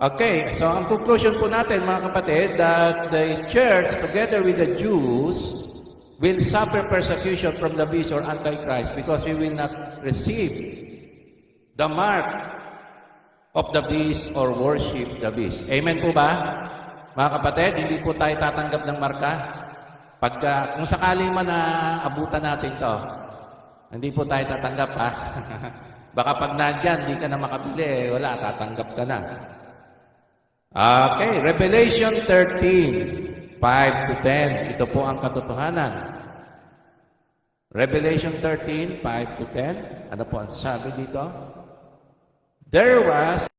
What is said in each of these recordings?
Okay, so ang conclusion po natin mga kapatid, that the church together with the Jews will suffer persecution from the beast or Antichrist because we will not receive the mark of the beast or worship the beast. Amen po ba? Mga kapatid, hindi po tayo tatanggap ng marka. Kung sakaling man na abutan natin to, hindi po tayo tatanggap ha. Baka pag nandyan, hindi ka na makabili, wala, tatanggap ka na. Okay, Revelation 13, 5 to 10. Ito po ang katotohanan. Revelation 13, 5 to 10. Ano po ang sabi dito? There was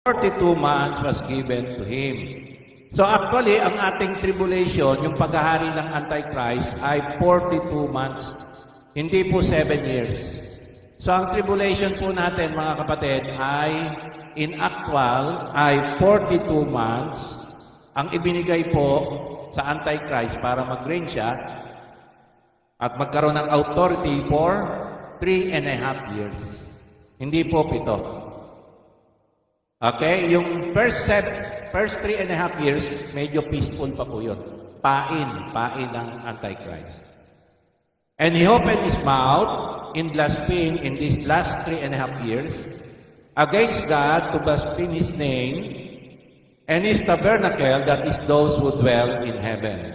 $42 months was given to him. So actually, ang ating tribulation, yung paghahari ng Antichrist, ay 42 months. Hindi po 7 years. So ang tribulation po natin, mga kapatid, ay in actual, ay 42 months. Ang ibinigay po sa Antichrist para mag-reign siya at magkaroon ng authority for 3.5 years. Hindi po 7. Okay? Yung first 3.5 years, medyo peaceful pa po yun. Pain ng Antichrist. And he opened his mouth in blaspheme in these last 3.5 years against God to blaspheme His name and His tabernacle, that is those who dwell in heaven.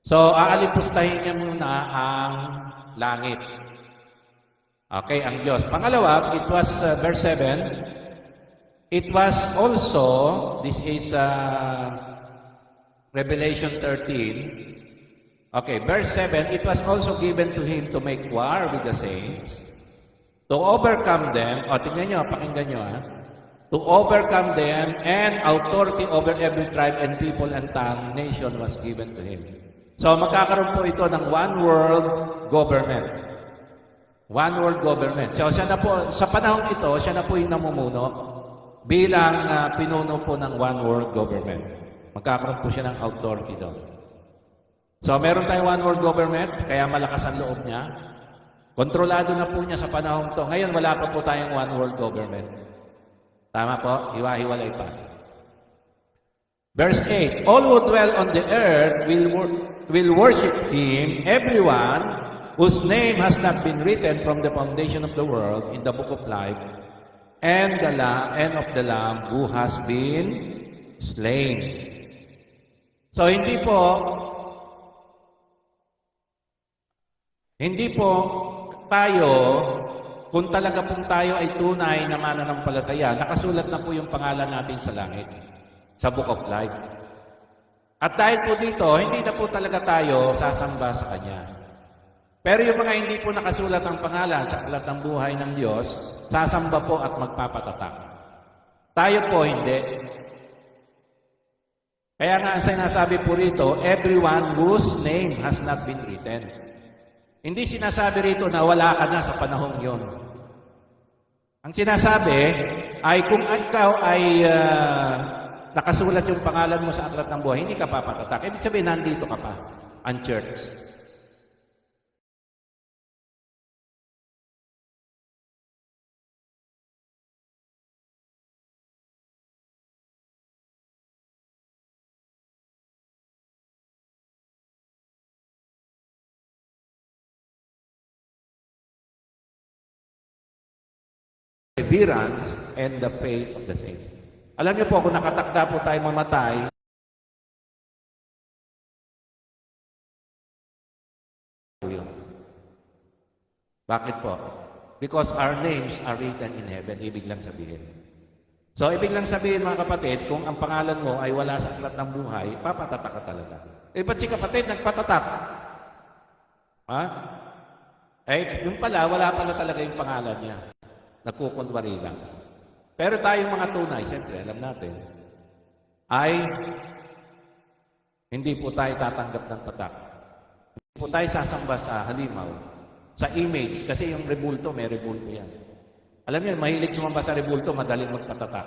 So, aalipustahin niya muna ang langit. Okay, ang Diyos. Pangalawa, it was verse 7, it was also, this is Revelation 13. Okay, verse 7, it was also given to him to make war with the saints, to overcome them. O, tingnan nyo, pakinggan nyo to overcome them, and authority over every tribe and people and tongue, nation was given to him. So, magkakaroon po ito ng one world government. One world government. So, siya na po, sa panahon ito, siya na po yung namumuno bilang pinuno po ng one world government. Magkakaroon po siya ng authority doon. So, meron tayong one world government, kaya malakas ang loob niya. Kontrolado na po niya sa panahon to. Ngayon, wala pa po tayong one world government. Tama po? Hiwa-hiwalay pa. Verse 8, all who dwell on the earth will worship Him, everyone whose name has not been written from the foundation of the world in the book of life, and of the Lamb who has been slain. So, hindi po tayo, kung talaga pong tayo ay tunay na mananampalataya, nakasulat na po yung pangalan natin sa langit, sa Book of Life. At dahil po dito, hindi na po talaga tayo sasamba sa Kanya. Pero yung mga hindi po nakasulat ang pangalan sa aklat ng buhay ng Diyos, sasamba po at magpapatatak. Tayo po hindi. Kaya nga ang sinasabi po rito, everyone whose name has not been written. Hindi sinasabi rito na wala ka na sa panahong yon. Ang sinasabi ay kung ikaw ay nakasulat yung pangalan mo sa aklat ng buhay, hindi ka papatatak. Ibig sabihin, nandito ka pa, ang church. Perseverance and the faith of the saints. Alam niyo po, kung nakatakda po tayo mamatay, bakit po? Because our names are written in heaven, ibig lang sabihin. So, ibig lang sabihin mga kapatid, kung ang pangalan mo ay wala sa aklat ng buhay, papatatak ka talaga. Ba't si kapatid nagpatatak? Ha? Yung pala, wala pala talaga yung pangalan niya. Nagkukunwari lang. Pero tayong mga tunay, siyempre, alam natin, ay hindi po tayo tatanggap ng tatak. Hindi po tayo sasamba sa halimaw, sa image, kasi yung rebulto, may rebulto yan. Alam niyo, mahilig sumamba sa rebulto, madaling magpatatak.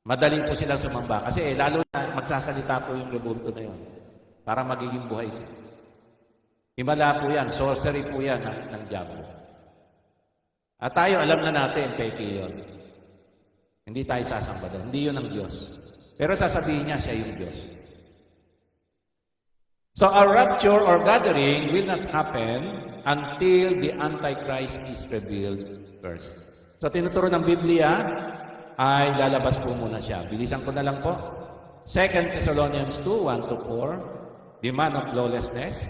Madali po sila sumamba. Kasi lalo na magsasalita po yung rebulto na yun. Para magiging buhay siya. Himala po yan. Sorcery po yan ng diablo. At tayo, alam na natin, peke yun. Hindi tayo sasamba doon. Hindi yun ang Diyos. Pero sasabihin niya, siya yung Diyos. So our rapture or gathering will not happen until the Antichrist is revealed first. So tinuturo ng Biblia ay lalabas po muna siya. Bilisan ko na lang po. 2 Thessalonians 2, 1-4, the man of lawlessness.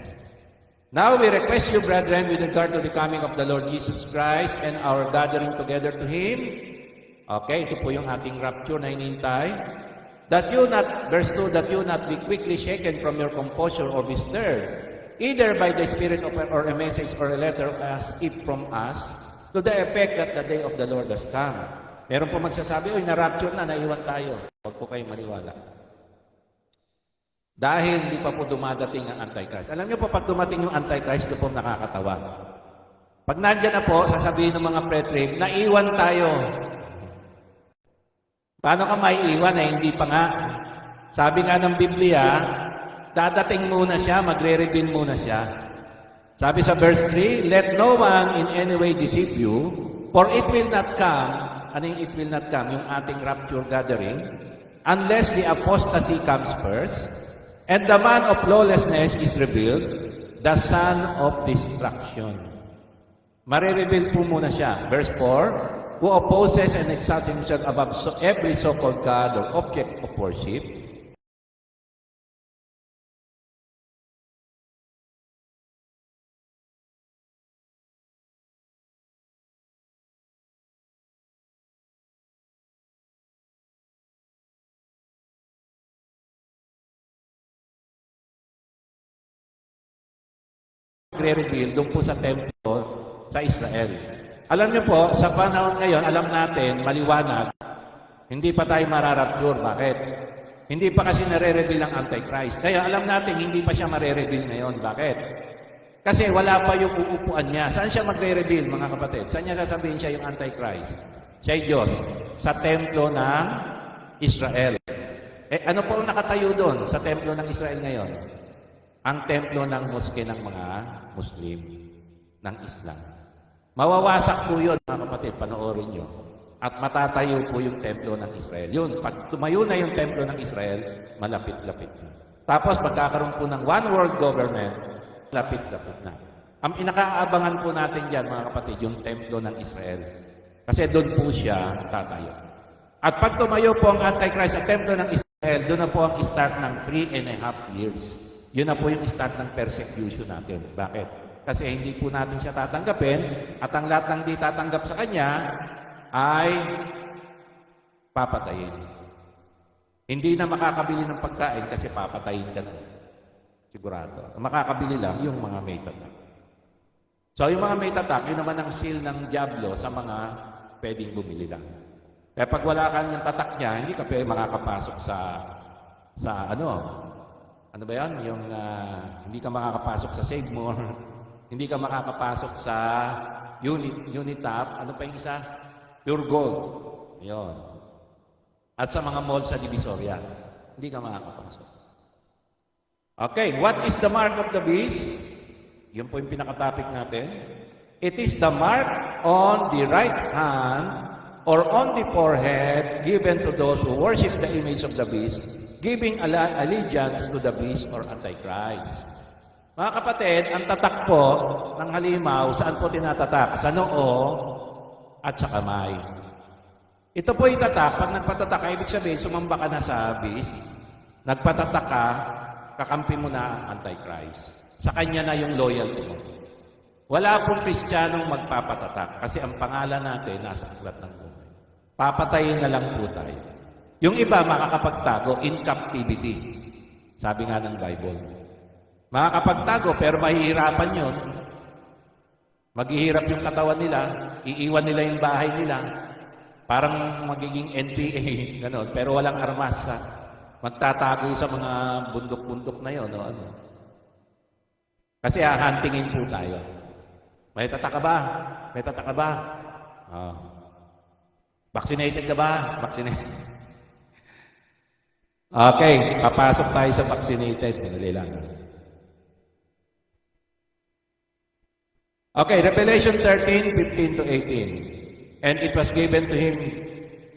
Now we request you, brethren, with regard to the coming of the Lord Jesus Christ and our gathering together to Him. Okay, ito po yung ating rapture na hinihintay. That you not, verse 2, that you not be quickly shaken from your composure or be stirred, either by the Spirit or a message or a letter as if from us, to the effect that the day of the Lord has come. Meron po magsasabi, oy, na-rapture na, naiwan tayo. Huwag po kayong maniwala. Dahil hindi pa po dumadating ang Antichrist. Alam niyo po, pag dumating yung Antichrist, ito po nakakatawa. Pag nandyan na po, sasabihin ng mga pre-trib, naiwan tayo. Paano ka maiiwan na hindi pa nga? Sabi nga ng Biblia, dadating muna siya, magre-reveal muna siya. Sabi sa verse 3, let no one in any way deceive you, for it will not come, ano yung it will not come? Yung ating rapture gathering, unless the apostasy comes first, and the man of lawlessness is revealed, the son of destruction. Mare-reveal po muna siya. Verse 4, who opposes and exalts himself above every so-called God or object of worship, magre-reveal doon po sa templo sa Israel. Alam niyo po, sa panahon ngayon, alam natin, maliwanag, hindi pa tayo mararapture. Bakit? Hindi pa kasi nare-reveal ang Antichrist. Kaya alam natin, hindi pa siya mare-reveal ngayon. Bakit? Kasi wala pa yung uupuan niya. Saan siya magre-reveal, mga kapatid? Saan niya sasabihin siya yung Antichrist? Siya Diyos. Sa templo ng Israel. Ano po ang nakatayo doon sa templo ng Israel ngayon? Ang templo ng moske ng mga Muslim, ng Islam. Mawawasak po yun, mga kapatid, panoorin nyo. At matatayo po yung templo ng Israel. Yun, pag tumayo na yung templo ng Israel, malapit-lapit na. Tapos, magkakaroon po ng one world government, lapit-lapit na. Ang inakaabangan po natin dyan, mga kapatid, yung templo ng Israel. Kasi doon po siya tatayo. At pag tumayo po ang Antichrist sa templo ng Israel, doon na po ang start ng 3.5 years. Yun na po yung start ng persecution natin. Bakit? Kasi hindi po natin siya tatanggapin at ang lahat ng di tatanggap sa kanya ay papatayin. Hindi na makakabili ng pagkain kasi papatayin ka na. Sigurado. Makakabili lang yung mga may tatak. So yung mga may tatak, yun naman ang seal ng diablo sa mga pwedeng bumili lang. Kaya pag wala ka ng tatak niya, hindi ka pwede makakapasok sa ano ba yan? Yung hindi ka makakapasok sa Save More, hindi ka makakapasok sa Unitap, ano pa yung isa? Pure Gold. Yun. At sa mga mall sa Divisoria, hindi ka makakapasok. Okay, what is the mark of the beast? Yun po yung pinaka-topic natin. It is the mark on the right hand or on the forehead given to those who worship the image of the beast, giving allegiance to the beast or Antichrist. Mga kapatid, ang tatak po ng halimaw, saan po tinatatak? Sa noo at sa kamay. Ito po yung tatak. Pag nagpatatak ka, ibig sabihin, sumamba ka na sa beast. Nagpatatak ka, kakampi mo na ang Antichrist. Sa kanya na yung loyalty mo. Wala pong Kristiyanong magpapatatak kasi ang pangalan natin nasa aklat ng buhay. Papatayin na lang po tayo. Yung iba makakapagtago in captivity. Sabi nga ng Bible. Makakapagtago pero mahihirapan yun. Maghihirap yung katawan nila, iiwan nila yung bahay nila. Parang magiging NPA, gano'n, pero walang armas. Magtatago sa mga bundok-bundok na yun. No? Kasi hahantingin po tayo. May tataka ba? May tataka ba? Oh. Vaccinated ka ba? Vaccinated. Okay, papasok tayo sa vaccinated. Sandali lang. Okay, Revelation 13:15 to 18. And it was given to him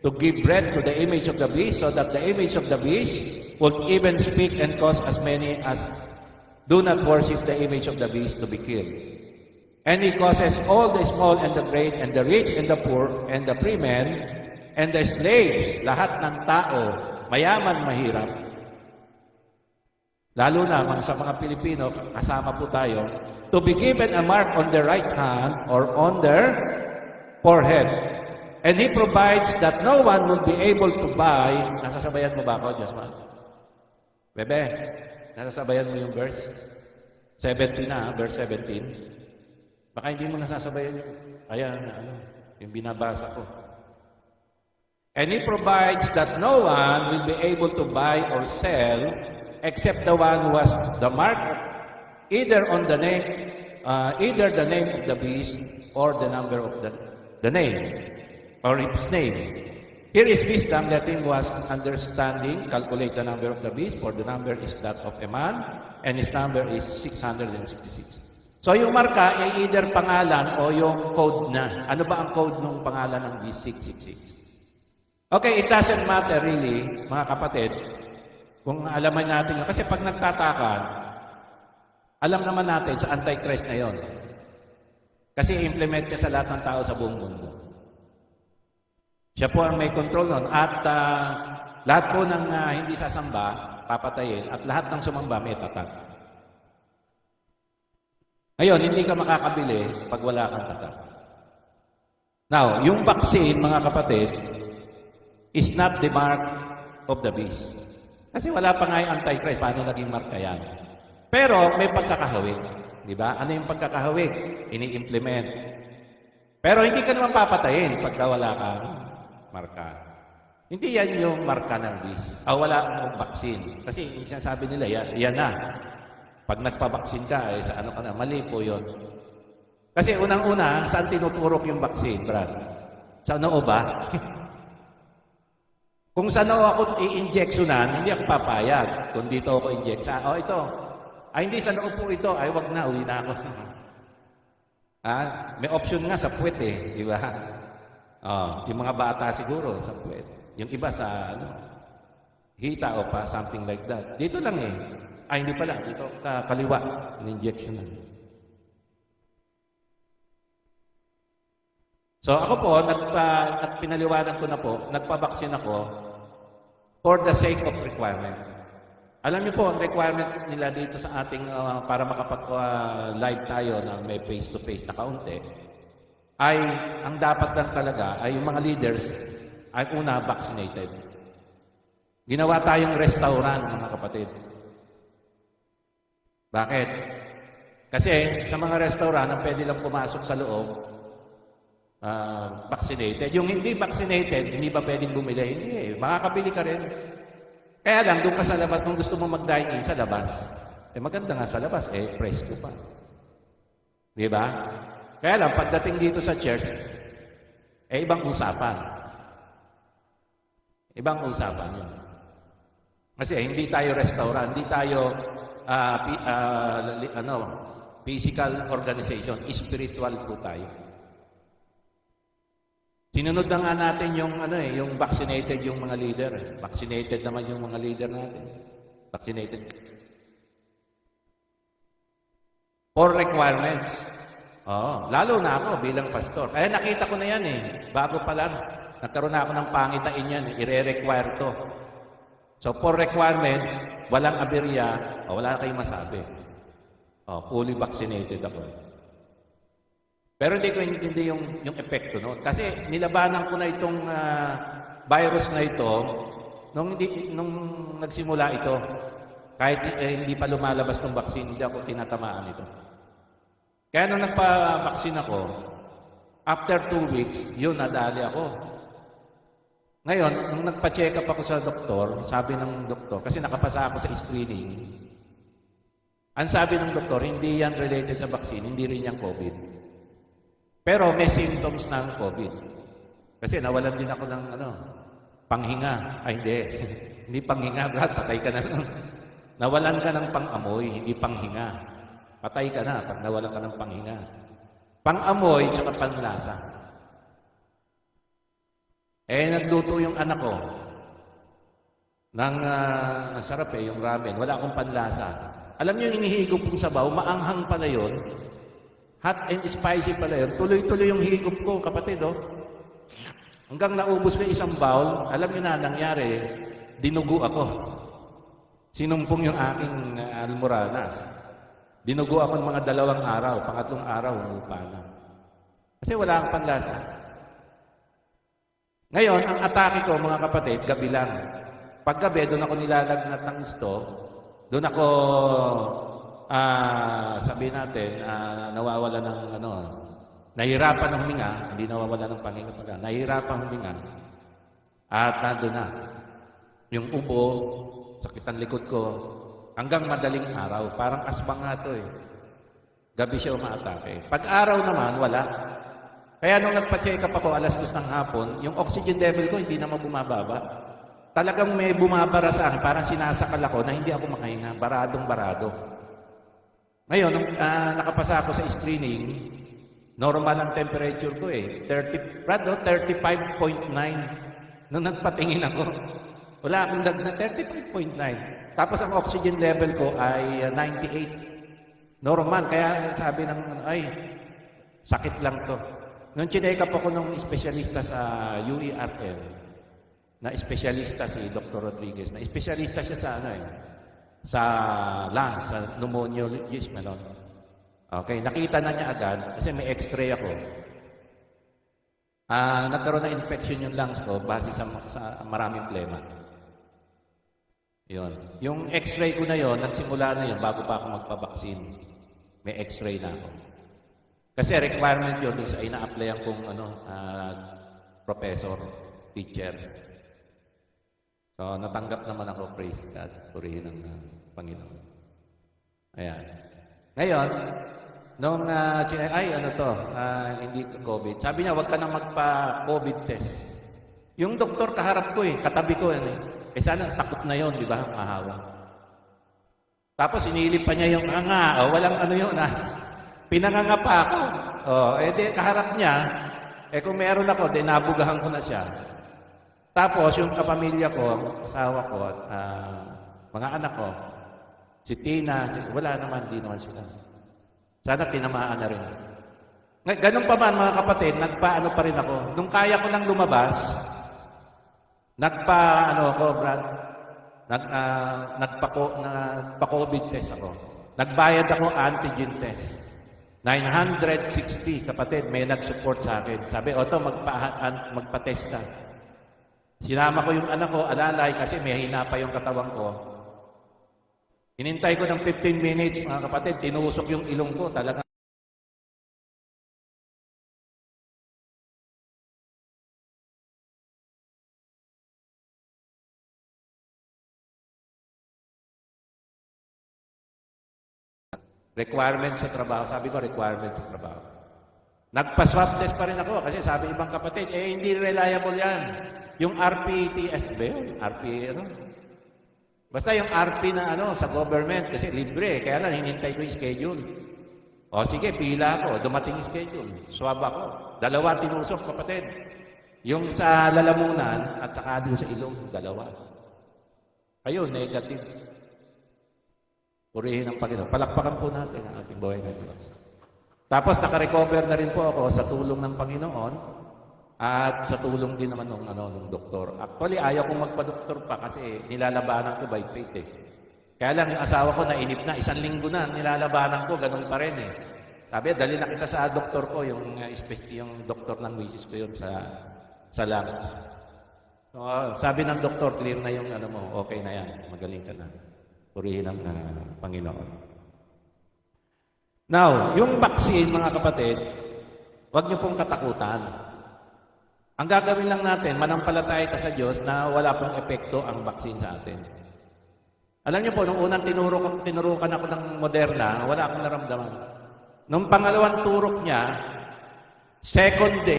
to give breath to the image of the beast, so that the image of the beast would even speak and cause as many as do not worship the image of the beast to be killed. And he causes all the small and the great, and the rich and the poor, and the free men, and the slaves, lahat ng tao, mayaman, mahirap. Lalo na sa mga Pilipino, kasama po tayo, to be given a mark on their right hand or on their forehead. And he provides that no one will be able to buy. Nasasabayan mo ba ako, Jasmine? Bebe, nasasabayan mo yung verse? 17 na, verse 17. Baka hindi mo nasasabayan yun. Ayan, yung binabasa ko. And he provides that no one will be able to buy or sell except the one who has the mark, either the name of the beast or the number of the name, or its name. Here is wisdom, let him who has understanding calculate the number of the beast, for the number is that of a man, and his number is 666. So yung marka ay either pangalan o yung code na. Ano ba ang code ng pangalan ng beast? 666. Okay, it doesn't matter really, mga kapatid, kung alaman natin yun. Kasi pag nagtataka, alam naman natin sa Antichrist na yon. Kasi implement niya sa lahat ng tao sa buong mundo. Siya po ang may control nun. At lahat po ng hindi sasamba, papatayin. At lahat ng sumamba, may tatak. Ngayon, hindi ka makakabili pag wala kang tatak. Now, yung vaccine, mga kapatid, is not the mark of the beast. Kasi wala pa nga yung Antichrist. Paano naging marka yan? Pero may pagkakahawig. Di ba? Ano yung pagkakahawig? Ini-implement. Pero hindi ka naman papatayin pagka wala kang marka. Hindi yan yung marka ng beast. Wala akong vaccine. Kasi yung sinasabi nila, yan na. Pag nagpabaksin ka, sa ano ka na, mali po yun. Kasi unang-una, saan tinuturok yung vaccine, Brad? Sa noo ba? Kung sa noo ako i-injectionan, hindi ako papayag. Kung dito ako inject ito. Hindi sa noo po ito. Wag na, uwi na ako. May option nga sa puwet di ba? Yung mga bata siguro sa puwet. Yung iba sa hita o pa, something like that. Dito lang hindi pala. Dito sa kaliwa, in-injection na. So ako po, pinaliwanag ko na po, nagpabaksin ako for the sake of requirement. Alam niyo po, ang requirement nila dito sa ating, para makapag-live tayo na may face-to-face na kaunti, ay, ang dapat lang talaga, ay yung mga leaders, ay una, vaccinated. Ginawa tayong restaurant, mga kapatid. Bakit? Kasi sa mga restaurant, ang pwede lang pumasok sa loob, vaccinated. Yung hindi vaccinated, hindi ba pwedeng bumili? Hindi makakabili ka rin. Kaya lang, doon ka sa labas, kung gusto mo mag-dine-in sa labas, maganda nga sa labas, presko pa. Di ba? Kaya lang, pagdating dito sa church, ibang usapan. Ibang usapan yun. Kasi hindi tayo restaurant, hindi tayo physical organization, spiritual po tayo. Sinunod na nga natin yung vaccinated yung mga leader. Vaccinated naman yung mga leader natin. Vaccinated. For requirements. Lalo na ako bilang pastor. Kaya nakita ko na yan Bago pa lang, nagkaroon na ako ng pangitain yan. I-require to. So for requirements, walang aberya, wala kayong masabi. Fully vaccinated ako. Pero hindi ko hindi yung epekto noon. Kasi nilabanan ko na itong virus na ito nung nagsimula ito. Kahit hindi pa lumalabas ng vaccine, hindi ako tinatamaan ito. Kaya nung nagpa-vaccine ako, after 2 weeks, yun, nadali ako. Ngayon, nung nagpa-check up ako sa doktor, sabi ng doktor, kasi nakapasa ako sa screening, ang sabi ng doktor, hindi yan related sa vaccine, hindi rin yan COVID. Pero may symptoms ng COVID. Kasi nawalan din ako ng panghinga. Hindi. Hindi panghinga, Brad, patay ka na. Nawalan ka ng pang-amoy, hindi panghinga. Patay ka na pag nawalan ka ng panghinga. Pang-amoy, tsaka panlasa. Nagluto yung anak ko ng sarap yung ramen. Wala akong panlasa. Alam niyo yung hinihigop kong sabaw, maanghang pala yun. Hot and spicy pala yun. Tuloy-tuloy yung higop ko, kapatid, oh. Hanggang naubos ko isang bowl, alam niyo na nangyari, dinugo ako. Sinumpong yung aking almoranas. Dinugo ako ng mga 2 araw, pangatlong araw, humupa na. Kasi wala akong panlasa. Ngayon, ang atake ko, mga kapatid, gabi lang. Paggabi, doon ako nilalagnat ng gusto. Doon ako, sabihin natin, nawawala ng, nahihirapan ng huminga, hindi nawawala ng panghinga pagka. Nahihirapan huminga. At nandun na. Yung ubo, sakit ang likod ko, hanggang madaling araw. Parang asbang nga to eh. Gabi siya umaatake. Pag araw naman, wala. Kaya nung nagpa-check up ako, 2:00 ng hapon, yung oxygen level ko hindi naman bumababa. Talagang may bumabara sa akin, parang sinasakal ako na hindi ako makahinga. Baradong-barado. Ngayon, nung nakapasa ako sa screening, normal ang temperature ko eh. 35.9. Nung nagpatingin ako, wala akong na 35.9. Tapos ang oxygen level ko ay 98. Normal. Kaya sabi ng, ay, sakit lang to. Nung chinek up ako ng espesyalista sa UERL, na espesyalista si Dr. Rodriguez, na espesyalista siya sa sa lungs, sa pneumologist, Okay, nakita na niya agad, kasi may x-ray ako. Nagkaroon ng infection yung lungs ko base sa maraming plema. Yun. Yung x-ray ko na yon, nagsimula na yun bago pa ako magpabaksin. May x-ray na ako. Kasi requirement yun sa ina-applyan kong professor, teacher. So, natanggap naman ako, praise God, purihin ng Panginoon. Ayan. Ngayon, nung, hindi COVID. Sabi niya, wag ka na magpa-COVID test. Yung doktor kaharap ko katabi ko sana takot na yon, di ba? Mahawa. Tapos inilip pa niya yung walang yun pinanganga pa ako. Kaharap niya, kung meron ako, nabugahan ko na siya. Tapos yung kapamilya ko, asawa ko, at mga anak ko, si Tina, wala naman, di naman sila. Sana tinamaan na rin. Ganun pa man mga kapatid, nagpa pa rin ako. Nung kaya ko nang lumabas, Brad, nagpa-COVID test ako. Nagbayad ako antigen test. 960, kapatid, may nag-support sa akin. Sabi, magpa-test ka. Sinama ko yung anak ko, alalay, kasi may hina pa yung katawan ko. Hinintay ko ng 15 minutes, mga kapatid, tinusok yung ilong ko, talaga. Requirements sa trabaho. Sabi ko, requirements sa trabaho. Nagpa-swab test pa rin ako kasi sabi ibang kapatid, hindi reliable yan. Yung RPTS ba yun? Basta yung RP na sa government kasi libre. Kaya lang, hinintay ko yung schedule. Sige, pila ako. Dumating yung schedule. Swab ako. 2 tinusok, kapatid. Yung sa lalamunan at saka doon sa ilong, 2. Ayun, negative. Purihin ang Panginoon. Palakpakan po natin ang ating buhay na Diyos. Tapos nakarecover na rin po ako sa tulong ng Panginoon at sa tulong din naman ng doktor. Actually, ayaw kong magpa-doktor pa kasi nilalabanan ko by faith Kaya lang yung asawa ko nainip na, 1 linggo na, nilalabanan ko, ganun pa rin Sabi, dali na kita sa doktor ko, yung doktor ng misis ko yun sa lungs. So, sabi ng doktor, clear na yung okay na yan, magaling ka na. Purihin ang Panginoon. Now, yung vaccine, mga kapatid, huwag niyo pong katakutan. Ang gagawin lang natin, manampalataya ka sa Diyos na wala pong epekto ang vaccine sa atin. Alam niyo po, nung unang tinurukan ako ng Moderna, wala akong naramdaman. Nung pangalawang turok niya, second day,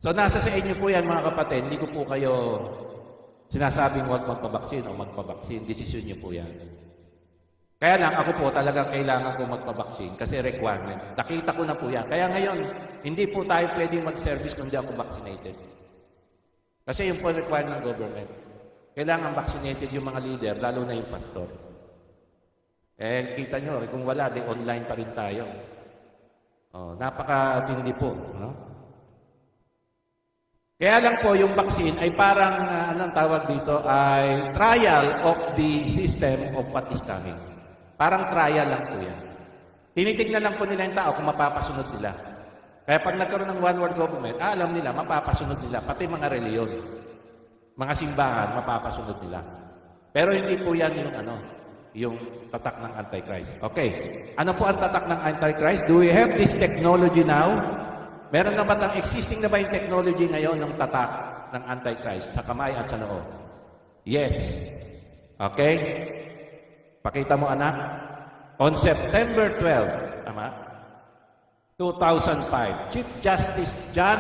So nasa sa inyo po yan mga kapatid, hindi ko po kayo sinasabing huwag magpabaksin o magpabaksin. Desisyon niyo po yan. Kaya lang ako po talagang kailangan ko magpabaksin kasi requirement. Nakita ko na po yan. Kaya ngayon, hindi po tayo pwedeng mag-service kung hindi ako vaccinated. Kasi yung po requirement ng government. Kailangan vaccinated yung mga leader, lalo na yung pastor. Eh, kita nyo, kung wala, di online pa rin tayo. Oh, napakatindi po. No? Kaya lang po, yung vaccine ay parang, anong tawag dito, ay trial of the system of what is coming. Parang trial lang po yan. Tinitignan lang po nila yung tao kung mapapasunod nila. Kaya pag nagkaroon ng one world government, alam nila, mapapasunod nila, pati mga reliyon. Mga simbahan, mapapasunod nila. Pero hindi po yan yung tatak ng Antichrist. Okay. Ano po ang tatak ng Antichrist? Do we have this technology now? Meron na ba existing na ba yung technology ngayon ng tatak ng Antichrist sa kamay at sa noo? Yes. Okay? Pakita mo anak. On September 12, tama? 2005, Chief Justice John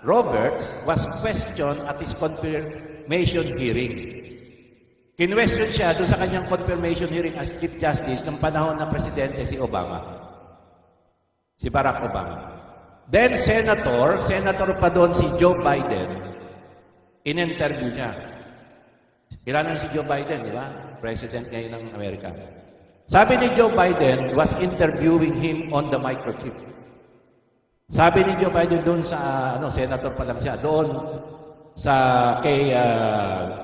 Roberts was questioned at his confirmation hearing. Kinwestiyon siya doon sa kanyang confirmation hearing as Chief Justice ng panahon ng presidente si Obama. Si Barack Obama. Then Senator pa doon si Joe Biden, in-interview niya. Kilala niyo si Joe Biden, di ba? President ngayon ng Amerika. Sabi ni Joe Biden was interviewing him on the microchip. Sabi ni Joe Biden doon sa, senator pa lang siya, doon sa kay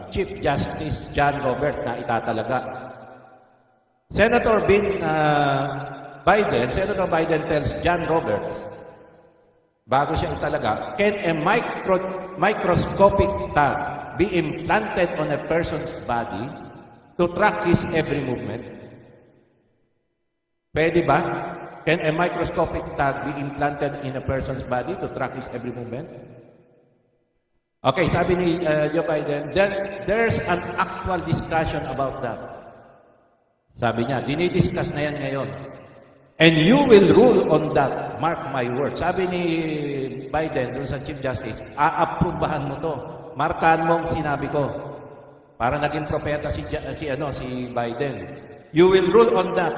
Chief Justice John Roberts na itatalaga. Senator Biden tells John Roberts, bago siya italaga, can a microscopic tag be implanted on a person's body to track his every movement? Pwede ba? Can a microscopic tag be implanted in a person's body to track his every movement? Okay, sabi ni Joe Biden, there's an actual discussion about that. Sabi niya, dinidiscuss na yan ngayon. And you will rule on that, mark my word. Sabi ni Biden doon sa Chief Justice, aaprubahan mo to. Markahan mo ang sinabi ko. Para naging propeta si Biden. You will rule on that.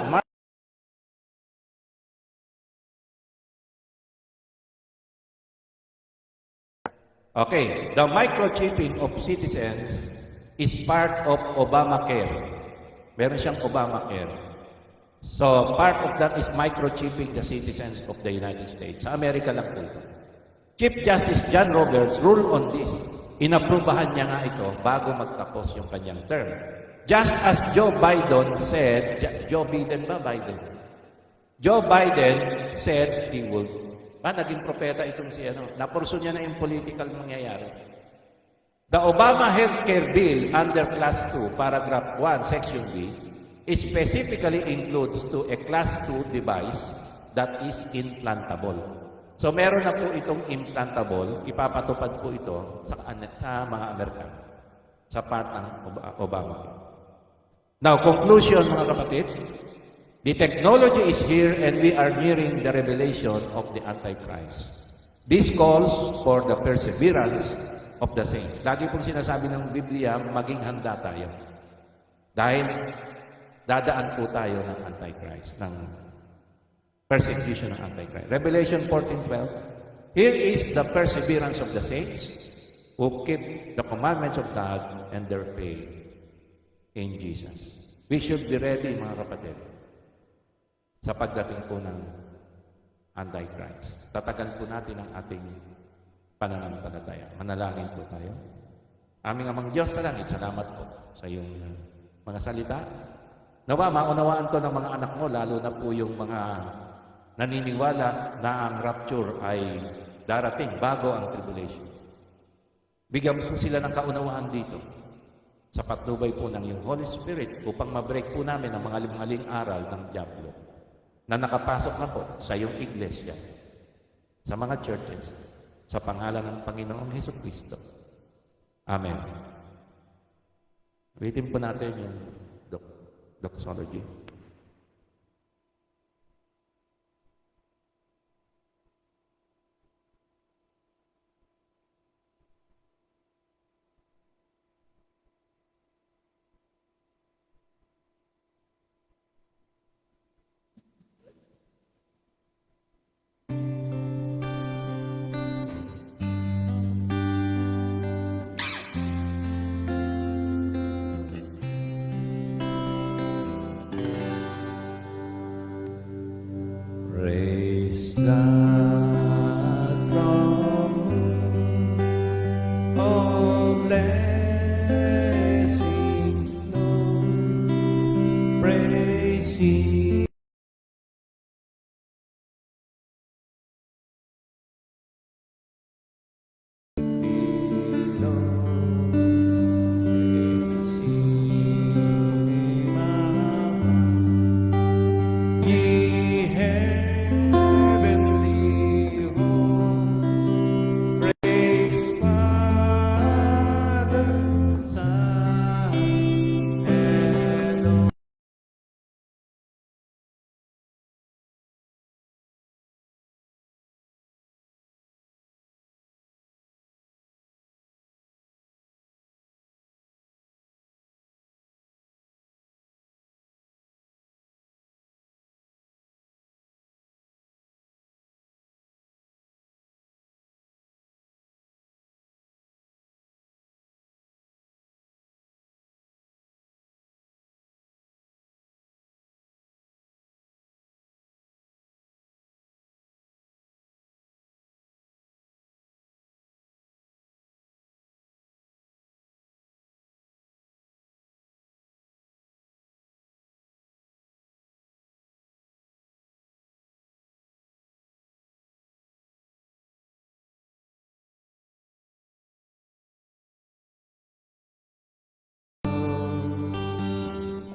Okay, the microchipping of citizens is part of Obamacare. Meron siyang Obamacare. So, part of that is microchipping the citizens of the United States. Sa Amerika lang po ito. Chief Justice John Roberts ruled on this. Inaprubahan niya nga ito bago magtapos yung kanyang term. Just as Joe Biden said, Joe Biden said he would. Naging propeta itong si napurso niya na yung political mangyayari. The Obama Healthcare Bill under Class 2, Paragraph 1, Section B, specifically includes to a Class 2 device that is implantable. So meron na po itong implantable, ipapatupad po ito sa mga Amerikano, sa part ng Obama. Now, conclusion mga kapatid, the technology is here and we are nearing the revelation of the Antichrist. This calls for the perseverance of the saints. Lagi pong sinasabi ng Biblia, maging handa tayo. Dahil dadaan po tayo ng Antichrist, ng persecution ng Antichrist. Revelation 14:12. Here is the perseverance of the saints who keep the commandments of God and their faith in Jesus. We should be ready, mga kapatid, sa pagdating po ng Antichrist. Tatagan po natin ang ating pananampalataya. Manalangin po tayo. Aming Amang Diyos sa langit, salamat po sa iyong mga salita. Nawa, maunawaan to ng mga anak mo, lalo na po yung mga naniniwala na ang rapture ay darating bago ang tribulation. Bigyan po sila ng kaunawaan dito sa patnubay po ng iyong Holy Spirit upang ma-break po namin ang mga limaling aral ng Diablo na nakapasok na po sa iyong iglesia, sa mga churches, sa pangalan ng Panginoong Hesukristo. Amen. Waitin po natin yung doxology. Praise God from whom all blessings flow. Praise Him. Ye heavenly hosts, praise Father, Son, and Holy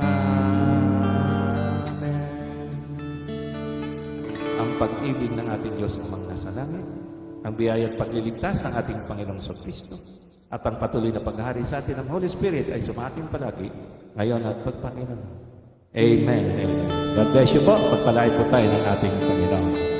Amen. Ang pag-ibig ng ating Diyos amang nasa langit, ang biyaya at pagliligtas ng ating Panginoong Kristo, at ang patuloy na paghahari sa atin ng Holy Spirit ay sumating palagi, ngayon at pagpakilang. Amen. Amen. God bless you po. Pagpalain po tayo ng ating Panginoon.